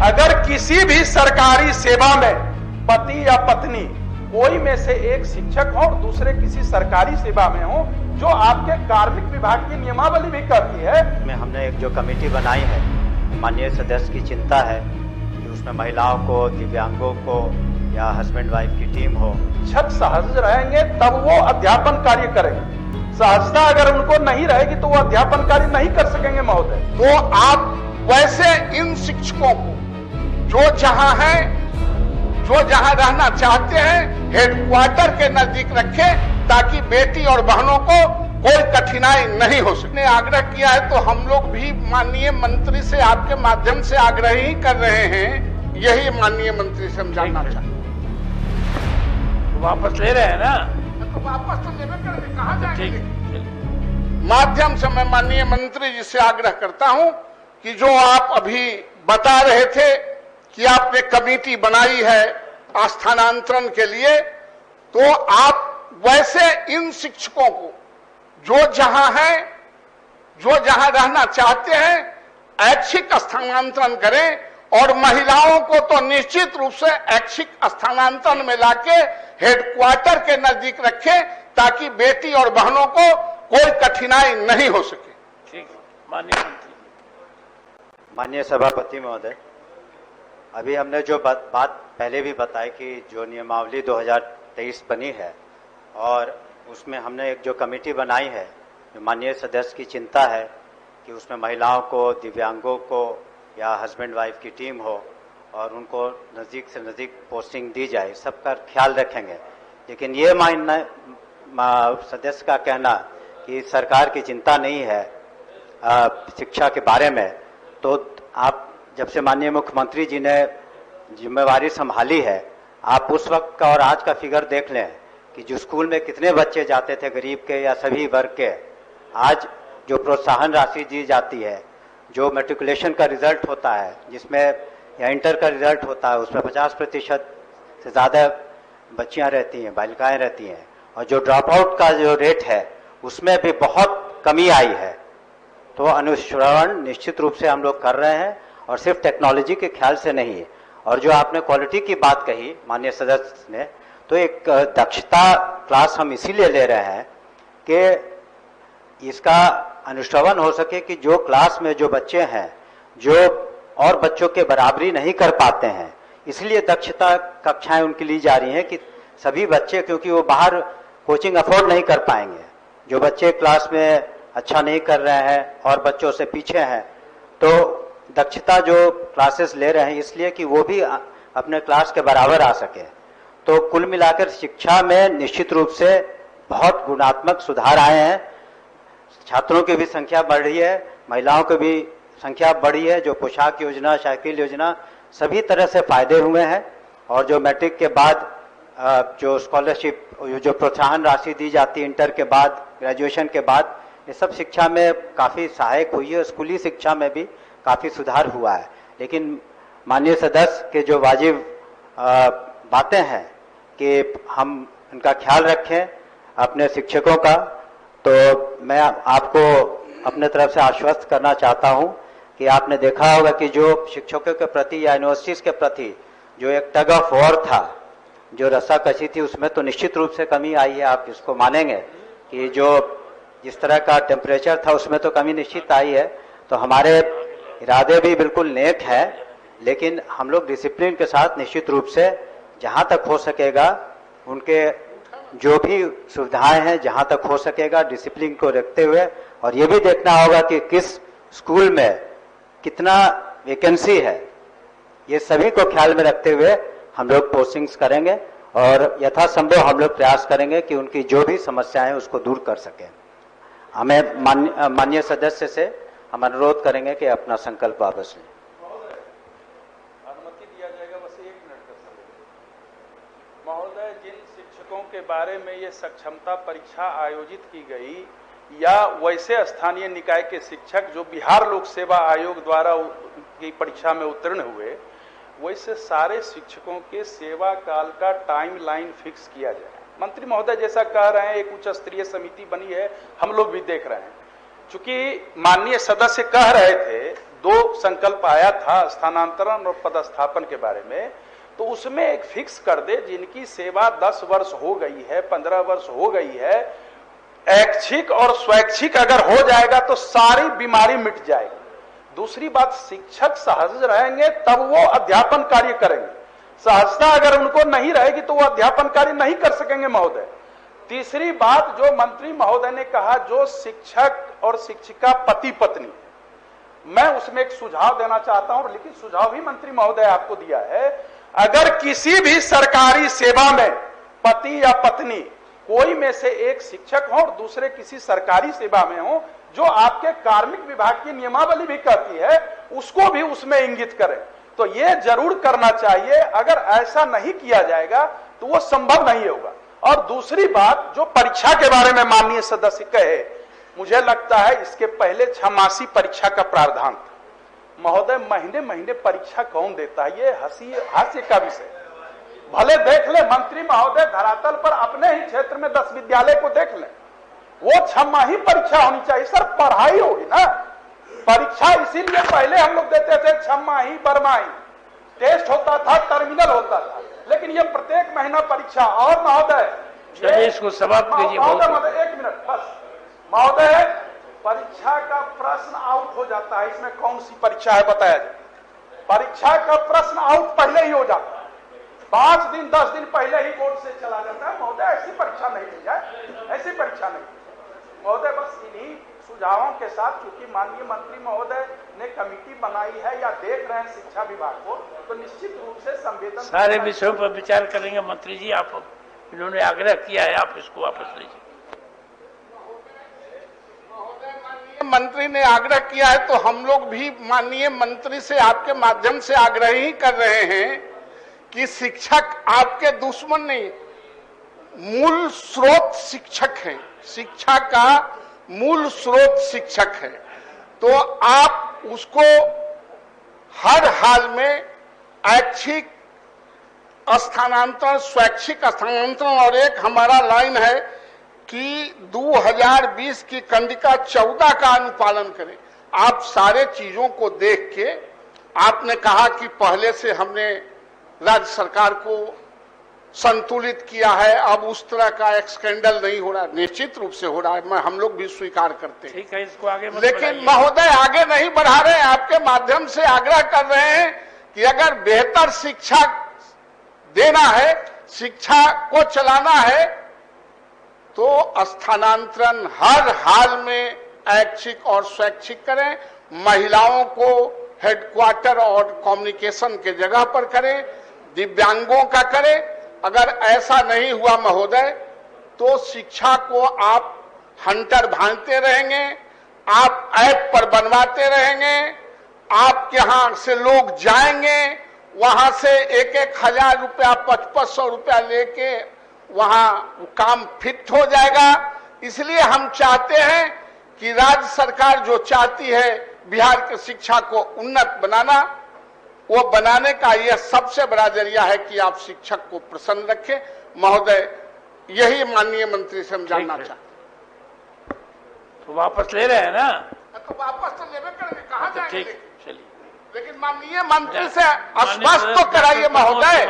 अगर किसी भी सरकारी सेवा में पति या पत्नी कोई में से एक शिक्षक हो और दूसरे किसी सरकारी सेवा में हो, जो आपके कार्मिक विभाग की नियमावली भी कहती है। में हमने एक जो कमेटी बनाई है, माननीय सदस्य की चिंता है कि उसमें महिलाओं को, दिव्यांगों को या हस्बैंड वाइफ की टीम हो। जब सहज रहेंगे तब वो अध्यापन कार्य करेंगे। सहजता अगर उनको नहीं रहेगी तो वो अध्यापन कार्य नहीं कर सकेंगे महोदय। तो आप वैसे इन शिक्षकों को जो जहां रहना चाहते हैं हेडक्वार्टर के नजदीक रखें, ताकि बेटी और बहनों को कोई कठिनाई नहीं हो सके। ने आग्रह किया है तो हम लोग भी माननीय मंत्री से आपके माध्यम से आग्रह ही कर रहे हैं। यही माननीय मंत्री से हम जानना चाहते हैं। वापस ले रहे हैं ना? तो वापस तो लेकर करेंगे, कहाँ जाएंगे? माध्यम से मैं माननीय मंत्री जी से आग्रह करता हूं कि जो आप अभी बता रहे थे कि आपने कमेटी बनाई है स्थानांतरण के लिए, तो आप वैसे इन शिक्षकों को जो जहां रहना चाहते हैं ऐच्छिक स्थानांतरण करें और महिलाओं को तो निश्चित रूप से ऐच्छिक स्थानांतरण में लाके हेडक्वार्टर के नजदीक रखें, ताकि बेटी और बहनों को कोई कठिनाई नहीं हो सके। ठीक, माननीय मंत्री। माननीय सभापति महोदय, अभी हमने जो बात पहले भी बताई कि जो नियमावली 2023 बनी है और उसमें हमने एक जो कमेटी बनाई है, जो माननीय सदस्य की चिंता है कि उसमें महिलाओं को, दिव्यांगों को या हस्बैंड वाइफ की टीम हो और उनको नज़दीक से नज़दीक पोस्टिंग दी जाए, सबका ख्याल रखेंगे। लेकिन ये सदस्य का कहना कि सरकार की चिंता नहीं है शिक्षा के बारे में, तो आप जब से माननीय मुख्यमंत्री जी ने जिम्मेवारी संभाली है, आप उस वक्त का और आज का फिगर देख लें कि जो स्कूल में कितने बच्चे जाते थे गरीब के या सभी वर्ग के, आज जो प्रोत्साहन राशि दी जाती है, जो मैट्रिकुलेशन का रिजल्ट होता है, जिसमें या इंटर का रिजल्ट होता है, उसमें 50% से ज़्यादा बच्चियां रहती हैं, बालिकाएं रहती हैं, और जो ड्रॉप आउट का जो रेट है उसमें भी बहुत कमी आई है। तो अनुश्रवण निश्चित रूप से हम लोग कर रहे हैं और सिर्फ टेक्नोलॉजी के ख्याल से नहीं है। और जो आपने क्वालिटी की बात कही माननीय सदस्य ने, तो एक दक्षता क्लास हम इसीलिए ले रहे हैं कि इसका अनुश्रवण हो सके कि जो क्लास में जो बच्चे हैं जो और बच्चों के बराबरी नहीं कर पाते हैं, इसलिए दक्षता कक्षाएं उनकी ली जा रही हैं कि सभी बच्चे, क्योंकि वो बाहर कोचिंग अफोर्ड नहीं कर पाएंगे, जो बच्चे क्लास में अच्छा नहीं कर रहे हैं और बच्चों से पीछे हैं, तो दक्षता जो क्लासेस ले रहे हैं इसलिए कि वो भी अपने क्लास के बराबर आ सके। तो कुल मिलाकर शिक्षा में निश्चित रूप से बहुत गुणात्मक सुधार आए हैं। छात्रों की भी संख्या बढ़ रही है, महिलाओं की भी संख्या बढ़ी है, जो पोशाक योजना, साइकिल योजना, सभी तरह से फायदे हुए हैं। और जो मैट्रिक के बाद जो स्कॉलरशिप, जो प्रोत्साहन राशि दी जाती है इंटर के बाद, ग्रेजुएशन के बाद, ये सब शिक्षा में काफ़ी सहायक हुई है। स्कूली शिक्षा में भी काफ़ी सुधार हुआ है। लेकिन माननीय सदस्य के जो वाजिब बातें हैं कि हम इनका ख्याल रखें अपने शिक्षकों का, तो मैं आपको अपने तरफ से आश्वस्त करना चाहता हूं कि आपने देखा होगा कि जो शिक्षकों के प्रति या यूनिवर्सिटीज के प्रति जो एक टग ऑफ वॉर था, जो रस्साकशी थी, उसमें तो निश्चित रूप से कमी आई है। आप इसको मानेंगे कि जो जिस तरह का टेम्परेचर था उसमें तो कमी निश्चित आई है। तो हमारे इरादे भी बिल्कुल नेक है, लेकिन हम लोग डिसिप्लिन के साथ निश्चित रूप से जहां तक हो सकेगा उनके जो भी सुविधाएं हैं, जहां तक हो सकेगा डिसिप्लिन को रखते हुए, और ये भी देखना होगा कि किस स्कूल में कितना वैकेंसी है, ये सभी को ख्याल में रखते हुए हम लोग पोस्टिंग्स करेंगे और यथासंभव हम लोग प्रयास करेंगे कि उनकी जो भी समस्याएं हैं उसको दूर कर सकें। हमें माननीय सदस्य से हम अनुरोध करेंगे कि अपना संकल्प वापस लें। अनुमति दिया जाएगा, बस 1 मिनट का समय। महोदय, जिन शिक्षकों के बारे में ये सक्षमता परीक्षा आयोजित की गई या वैसे स्थानीय निकाय के शिक्षक जो बिहार लोक सेवा आयोग द्वारा की परीक्षा में उत्तीर्ण हुए, वैसे सारे शिक्षकों के सेवा काल का टाइम लाइन फिक्स किया जाए। मंत्री महोदय जैसा कह रहे हैं, एक उच्च स्तरीय समिति बनी है, हम लोग भी देख रहे हैं। चूंकि माननीय सदस्य कह रहे थे 2 संकल्प आया था स्थानांतरण और पदस्थापन के बारे में, तो उसमें एक फिक्स कर दे जिनकी सेवा 10 वर्ष हो गई है, 15 वर्ष हो गई है, ऐच्छिक और स्वैच्छिक अगर हो जाएगा तो सारी बीमारी मिट जाएगी। दूसरी बात, शिक्षक सहज रहेंगे तब वो अध्यापन कार्य करेंगे, सहजता अगर उनको नहीं रहेगी तो वो अध्यापन कार्य नहीं कर सकेंगे महोदय। तीसरी बात, जो मंत्री महोदय ने कहा जो शिक्षक और शिक्षिका पति पत्नी, मैं उसमें एक सुझाव देना चाहता हूं, लिखित सुझाव भी मंत्री महोदय आपको दिया है। अगर किसी भी सरकारी सेवा में पति या पत्नी कोई में से एक शिक्षक हो और दूसरे किसी सरकारी सेवा में हो, जो आपके कार्मिक विभाग की नियमावली भी कहती है, उसको भी उसमें इंगित करें। तो ये जरूर करना चाहिए। अगर ऐसा नहीं किया जाएगा तो वो संभव नहीं होगा। और दूसरी बात, जो परीक्षा के बारे में माननीय सदस्य कहे, मुझे लगता है इसके पहले 6 मासी परीक्षा का प्रावधान था। महोदय, महीने महीने परीक्षा कौन देता है? ये हास्य का विषय। भले देख ले मंत्री महोदय, धरातल पर अपने ही क्षेत्र में 10 विद्यालय को देख ले, वो 6 माही परीक्षा होनी चाहिए। सर, पढ़ाई होगी ना, परीक्षा इसीलिए पहले हम लोग देते थे 6 माही, बरमाही, टेस्ट होता था, टर्मिनल होता था, लेकिन ये प्रत्येक महीना परीक्षा। और महोदय, इसको समाप्त कीजिए। महोदय 1 मिनट बस। महोदय, परीक्षा का प्रश्न आउट हो जाता है, इसमें कौन सी परीक्षा है बताया जाए। परीक्षा का प्रश्न आउट पहले ही हो जाता है, 5 दिन 10 दिन पहले ही बोर्ड से चला जाता है। महोदय, ऐसी परीक्षा नहीं ली जाए, ऐसी परीक्षा नहीं महोदय। बस इन्हीं सुझावों के साथ, चूंकि माननीय मंत्री महोदय ने कमेटी बनाई है या देख रहे हैं शिक्षा विभाग को, तो निश्चित रूप से संवेदन सारे विषयों पर विचार करेंगे मंत्री जी। आप, इन्होंने आग्रह किया है, आप इसको वापस लीजिए। मंत्री ने आग्रह किया है तो हम लोग भी माननीय मंत्री से आपके माध्यम से आग्रह ही कर रहे हैं कि शिक्षक आपके दुश्मन नहीं, मूल स्रोत शिक्षक हैं। शिक्षा का मूल स्रोत शिक्षक है, तो आप उसको हर हाल में ऐच्छिक स्थानांतरण, स्वैच्छिक स्थानांतरण, और एक हमारा लाइन है कि 2020 की कंडिका 14 का अनुपालन करें। आप सारे चीजों को देख के, आपने कहा कि पहले से हमने राज्य सरकार को संतुलित किया है, अब उस तरह का एक स्कैंडल नहीं हो रहा। निश्चित रूप से हो रहा है, हम लोग भी स्वीकार करते हैं। ठीक है, इसको आगे मत लेकिन बढ़ाइए। महोदय आगे नहीं बढ़ा रहे हैं, आपके माध्यम से आग्रह कर रहे हैं कि अगर बेहतर शिक्षा देना है, शिक्षा को चलाना है, तो स्थानांतरण हर हाल में ऐच्छिक और स्वैच्छिक करें। महिलाओं को हेडक्वार्टर और कम्युनिकेशन के जगह पर करें, दिव्यांगों का करें। अगर ऐसा नहीं हुआ महोदय, तो शिक्षा को आप हंटर भांजते रहेंगे, आप ऐप पर बनवाते रहेंगे, आपके यहां से लोग जाएंगे, वहां से 1-1 हजार रुपया, 5500 रुपया लेके वहां काम फिट हो जाएगा। इसलिए हम चाहते हैं कि राज्य सरकार जो चाहती है बिहार की शिक्षा को उन्नत बनाना, वो बनाने का यह सबसे बड़ा जरिया है कि आप शिक्षक को प्रसन्न रखें। महोदय, यही माननीय मंत्री से हम जानना चाहते हैं। तो वापस ले रहे हैं ना? तो वापस तो लेवे करेंगे, कहाँ जाएंगे? ठीक, चलिए। लेकिन माननीय मंत्री से स्पष्ट तो कराइए महोदय।